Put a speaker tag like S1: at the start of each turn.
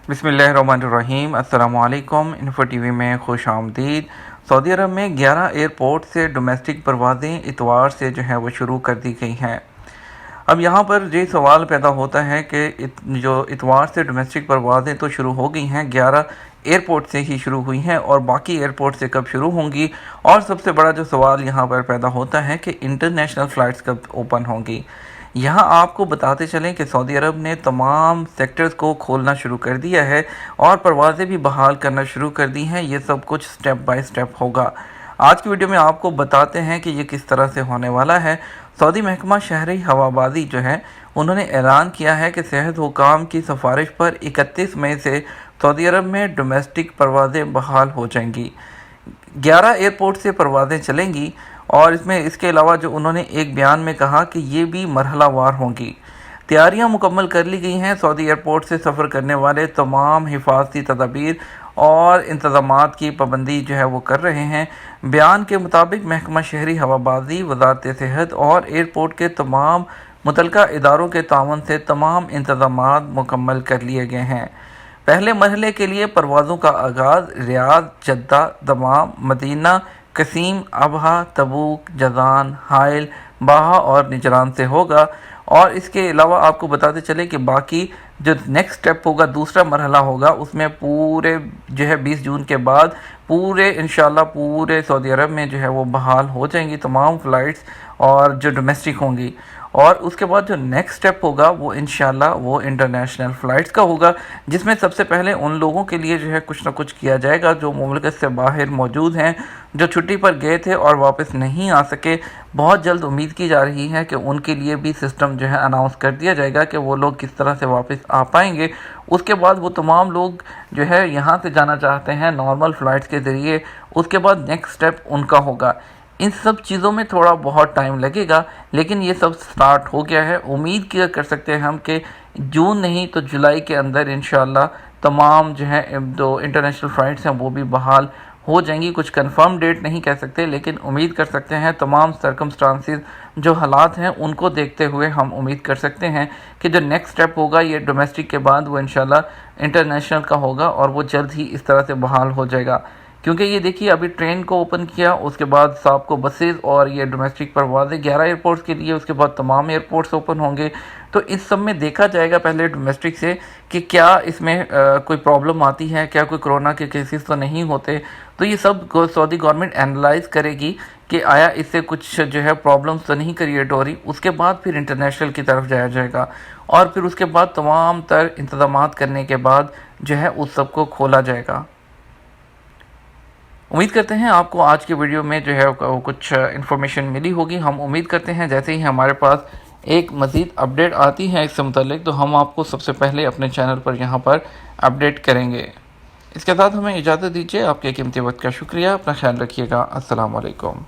S1: बिस्मिल्लाहिर्रहमानिर्रहीम। अस्सलाम वालेकुम। इन्फो टीवी में खुश आमदीद। सऊदी अरब में 11 एयरपोर्ट से डोमेस्टिक परवाज़ें इतवार से जो है वो शुरू कर दी गई हैं। अब यहाँ पर ये सवाल पैदा होता है कि जो इतवार से डोमेस्टिक परवाज़ें तो शुरू हो गई हैं, 11 एयरपोर्ट से ही शुरू हुई हैं और बाकी एयरपोर्ट से कब शुरू होंगी। और सबसे बड़ा जो सवाल यहाँ पर पैदा होता है कि इंटरनेशनल फ़्लाइट्स कब ओपन होंगी। यहाँ आपको बताते चलें कि सऊदी अरब ने तमाम सेक्टर्स को खोलना शुरू कर दिया है और परवाज़ें भी बहाल करना शुरू कर दी हैं। ये सब कुछ स्टेप बाय स्टेप होगा। आज की वीडियो में आपको बताते हैं कि ये किस तरह से होने वाला है। सऊदी महकमा शहरी हवाबाजी जो है, उन्होंने ऐलान किया है कि सेहत हुकाम की सिफारिश पर 31 मई से सऊदी अरब में डोमेस्टिक परवाज़ें बहाल हो जाएंगी। 11 एयरपोर्ट से परवाज़ें चलेंगी और इसके अलावा जो उन्होंने एक बयान में कहा कि ये भी मरहलावार होंगी। तैयारियां मुकम्मल कर ली गई हैं। सऊदी एयरपोर्ट से सफ़र करने वाले तमाम हिफाजती तदाबीर और इंतज़ामात की पाबंदी जो है वो कर रहे हैं। बयान के मुताबिक महकमा शहरी हवाबाजी, वज़ारत सेहत और एयरपोर्ट के तमाम मुतल्लिका इदारों के तावन से तमाम इंतज़ामात मुकम्मल कर लिए गए हैं। पहले मरहले के लिए परवाज़ों का आगाज़ Riyadh, Jeddah, Dammam, Medina, Qassim, Abha, Tabuk, Jazan, Hail, Baha और निजरान से होगा। और इसके अलावा आपको बताते चले कि बाकी जो नेक्स्ट स्टेप होगा, दूसरा मरहला होगा, उसमें पूरे जो है 20 जून के बाद पूरे इंशाल्लाह पूरे सऊदी अरब में जो है वो बहाल हो जाएंगी तमाम फ़्लाइट्स और जो डोमेस्टिक होंगी। और उसके बाद जो नेक्स्ट स्टेप होगा वो इंशाल्लाह वो इंटरनेशनल फ़्लाइट्स का होगा, जिसमें सबसे पहले उन लोगों के लिए जो है कुछ ना कुछ किया जाएगा जो मुल्क से बाहर मौजूद हैं, जो छुट्टी पर गए थे और वापस नहीं आ सके। बहुत जल्द उम्मीद की जा रही है कि उनके लिए भी सिस्टम जो है अनाउंस कर दिया जाएगा कि वो लोग किस तरह से वापस आ पाएंगे। उसके बाद वो तमाम लोग जो है यहाँ से जाना चाहते हैं नॉर्मल फ़्लाइट्स के ज़रिए, उसके बाद नेक्स्ट स्टेप उनका होगा। इन सब चीज़ों में थोड़ा बहुत टाइम लगेगा, लेकिन ये सब स्टार्ट हो गया है। उम्मीद किया कर सकते हैं हम कि जून नहीं तो जुलाई के अंदर इंशाल्लाह तमाम जो है जो इंटरनेशनल फ़्लाइट्स हैं वो भी बहाल हो जाएंगी। कुछ कंफर्म डेट नहीं कह सकते, लेकिन उम्मीद कर सकते हैं तमाम सर्कमस्टांसिस जो हालात हैं उनको देखते हुए हम उम्मीद कर सकते हैं कि जो नेक्स्ट स्टेप होगा ये डोमेस्टिक के बाद वो इंशाल्लाह इंटरनेशनल का होगा और वो जल्द ही इस तरह से बहाल हो जाएगा। क्योंकि ये देखिए अभी ट्रेन को ओपन किया, उसके बाद साहब को बसेस और ये डोमेस्टिक परवाज़ें 11 एयरपोर्ट्स के लिए, उसके बाद तमाम एयरपोर्ट्स ओपन होंगे। तो इस सब में देखा जाएगा पहले डोमेस्टिक से कि क्या इसमें कोई प्रॉब्लम आती है, क्या कोई कोरोना के केसेस तो नहीं होते। तो ये सब सऊदी गवर्नमेंट एनालाइज करेगी कि आया इससे कुछ जो है प्रॉब्लम्स तो नहीं क्रिएट हो रही। उसके बाद फिर इंटरनेशनल की तरफ जाया जाएगा और फिर उसके बाद तमाम तर इंतज़ामात करने के बाद जो है उस सब को खोला जाएगा। उम्मीद करते हैं आपको आज की वीडियो में जो है कुछ इन्फॉर्मेशन मिली होगी। हम उम्मीद करते हैं जैसे ही हमारे पास एक मज़ीद अपडेट आती है इससे मुताल्लिक तो हम आपको सबसे पहले अपने चैनल पर यहाँ पर अपडेट करेंगे। इसके साथ हमें इजाज़त दीजिए। आपके कीमती वक्त का शुक्रिया। अपना ख्याल रखिएगा। अस्सलाम वालेकुम।